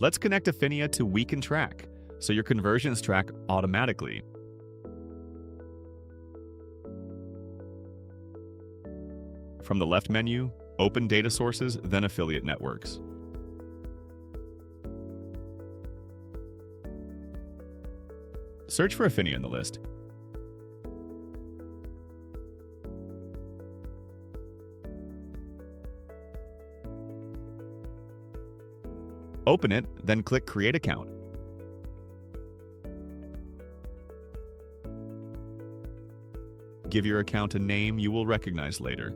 Let's connect Afinia to wecantrack, so your conversions track automatically. From the left menu, open Data Sources, then Affiliate Networks. Search for Afinia in the list. Open it, then click Create Account. Give your account a name you will recognize later.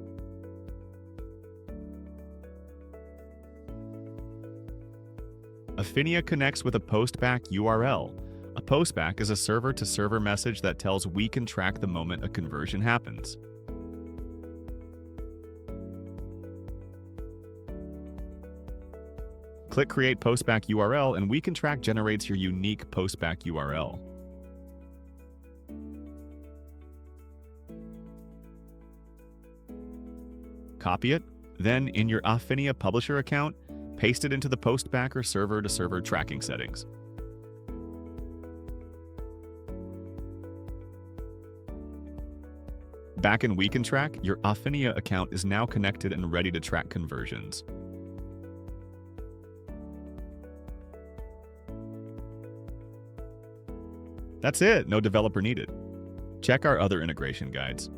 Afinia connects with a postback URL. A postback is a server-to-server message that tells wecantrack the moment a conversion happens. Click Create Postback URL and wecantrack generates your unique postback URL. Copy it, then in your Afinia publisher account, paste it into the postback or server-to-server tracking settings. Back in wecantrack, your Afinia account is now connected and ready to track conversions. That's it, no developer needed. Check our other integration guides.